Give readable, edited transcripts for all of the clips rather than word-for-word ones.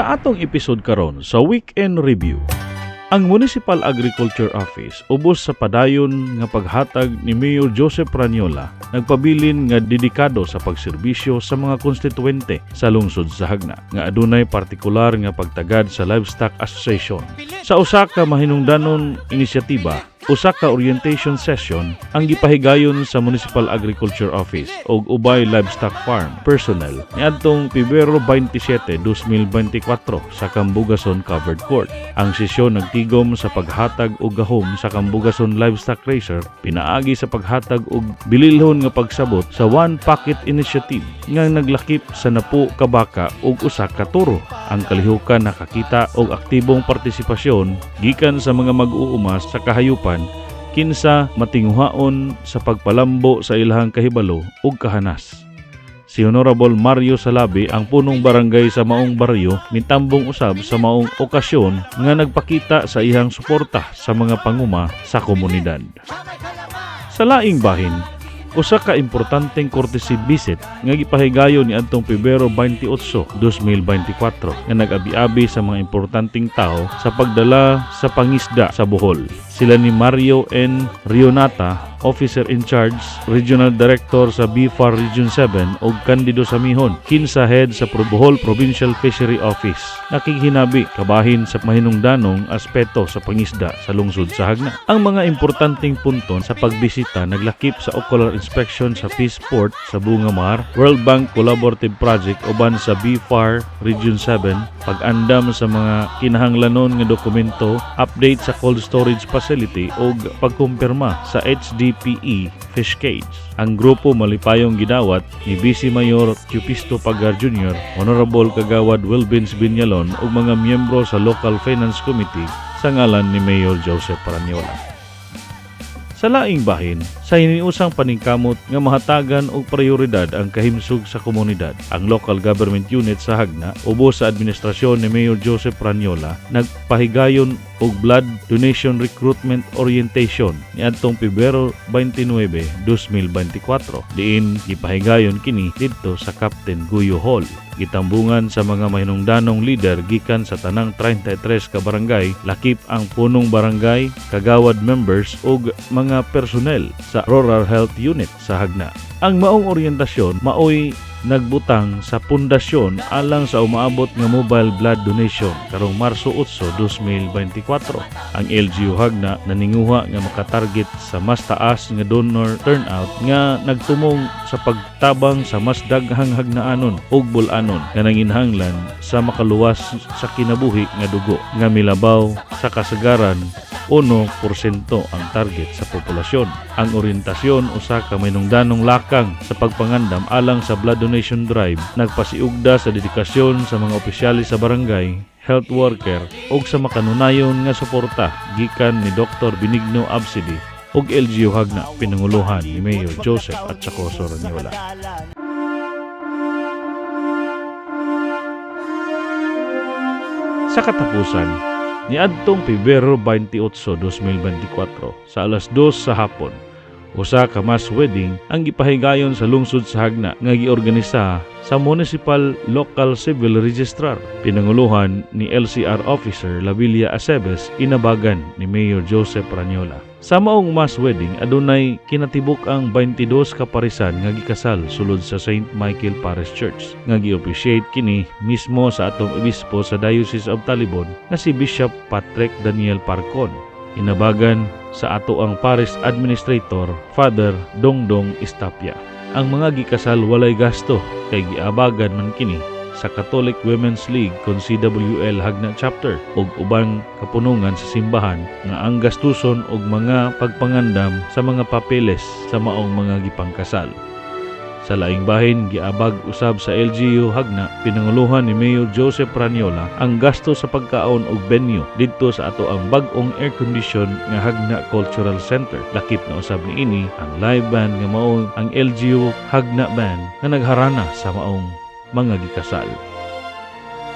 Sa atong episode karon sa Weekend Review, ang Municipal Agriculture Office ubos sa padayon nga paghatag ni Mayor Joseph Praniola nagpabilin nga dedikado sa pagserbisyo sa mga konstituente sa lungsod sa Hagna nga adunay partikular nga pagtagad sa Livestock Association. Sa usa ka mahinungdanon inisyatiba, usa ka orientation session ang gipahigayon sa Municipal Agriculture Office ug ubay livestock farm personnel niadtong Pebrero 27, 2024 sa Cambugason Covered Court. Ang sesyon nagtigom sa paghatag og gahom sa Cambugason Livestock Raiser, pinaagi sa paghatag og bililhon nga pagsabot sa One Packet Initiative nga naglakip sa 10 ka baka ug usa ka toro. Ang kalihukan nakakita og aktibong partisipasyon gikan sa mga mag-uumas sa kahayupan kinsa matinguhaon sa pagpalambo sa ilahang kahibalo ug kahanas. Si Honorable Mario Salabi, ang punong barangay sa maong baryo, mitambong usab sa maong okasyon nga nagpakita sa ihang suporta sa mga panguma sa komunidad. Sa laing bahin, usa ka importanteng courtesy visit nga gipahigayon ni adtong Pebrero 28, 2024 nga nag-abi-abi sa mga importanteng tao sa pagdala sa pangisda sa Bohol. Sila ni Mario N. Rionata, Officer in Charge, Regional Director sa BFAR Region 7 ug Candido Samihon, kinsa head sa Bohol Provincial Fishery Office. Nakighinabi kabahin sa mahinungdanong aspeto sa pangisda sa lungsod sa Hagna. Ang mga importanteng punton sa pagbisita naglakip sa ocular inspection sa Peace Port sa Bungamar, World Bank Collaborative Project uban sa BFAR Region 7, pag-andam sa mga kinahanglanon nga dokumento, update sa cold storage facility ug pagkumpirma sa HDPE fish cage. Ang grupo malipayong gidawat ni Vice Mayor Cupisto Pagar Jr., Honorable Kagawad Wilbins Binyalon ug mga miyembro sa Local Finance Committee sa ngalan ni Mayor Joseph Praniola. Sa laing bahin, sa hiniusang paningkamot nga mahatagan og prioridad ang kahimsog sa komunidad, ang local government unit sa Hagna ubos sa administrasyon ni Mayor Joseph Praniola nagpahigayon og blood donation recruitment orientation niadtong Pebrero 29, 2024. Diin gipahigayon kini didto sa Captain Guyo Hall. Gitambungan sa mga mahinungdanong leader gikan sa tanang 33 ka barangay, lakip ang punong barangay, kagawad members ug mga personnel sa Rural Health Unit sa Hagna. Ang maong oryentasyon maoy nagbutang sa pundasyon alang sa umaabot nga mobile blood donation karong Marso 8, 2024. Ang LGU Hagna naninguha nga makatarget sa mas taas nga donor turnout nga nagtumong sa pagtabang sa mas daghang hagnaanon ug bulanon nga nanginhanglan sa makaluwas sa kinabuhi nga dugo nga milabaw sa kasagaran 1% ang target sa populasyon. Ang orientasyon usa ka mahinungdanong lakang sa pagpangandam alang sa blood donation drive, nagpasiugda sa dedikasyon sa mga opisyales sa barangay, health worker ug sa makanunayon nga suporta gikan ni Dr. Benigno Absidi ug LGU Hagna pinanguluhan ni Mayor Joseph at Chacoso Raniola. Sa katapusan, niadtong Pebrero 28, 2024 sa alas 2 sa hapon, usa ka mass wedding ang gipahigayon sa lungsod sa Hagna nga giorganisa sa Municipal Local Civil Registrar, pinanguluhan ni LCR Officer Lavilla Aceves, inabagan ni Mayor Joseph Praniola. Sa maong mass wedding adunay kinatibuk ang 22 ka parisan nga gikasal sulod sa St. Michael Parish Church nga gi-officiate kini mismo sa atong obispo sa Diocese of Talibon nga si Bishop Patrick Daniel Parcon. Inabagan sa ato ang Parish Administrator Father Dongdong Istapia. Ang mga gikasal walay gasto kay giabagan man kini sa Catholic Women's League kon CWL Hagna Chapter ug ubang kapunungan sa simbahan nga ang gastuson og mga pagpangandam sa mga papeles sa maong mga gipangkasal. Sa laing bahin, giabag usab sa LGU Hagna, pinanguluhan ni Mayor Joseph Praniola ang gasto sa pagkaon og venue didto sa ato ang bag-ong air condition nga Hagna Cultural Center. Lakip na usab niini ang live band nga mao ang LGU Hagna Band nga nagharana sa maong mga gikasal.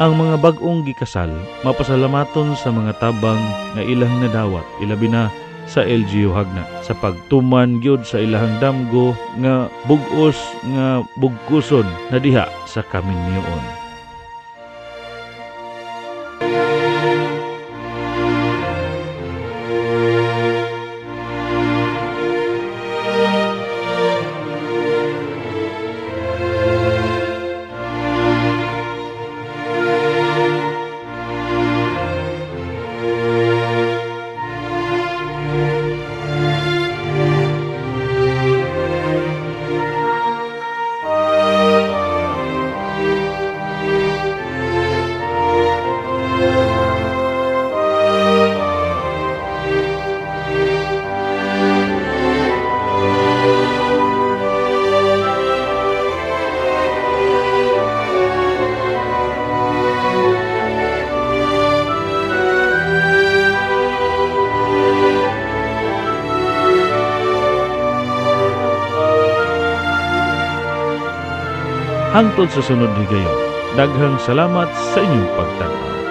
Ang mga bag-ong gikasal mapasalamaton sa mga tabang nga ilang nadawat, ilabi na sa LGU Hagna sa pagtuman gyud sa ilahang damgo nga bug-os nga bugkuson na diha sa Kaminyoon. Hangtod sa sunod higayon. Daghang salamat sa inyong pagtanaw.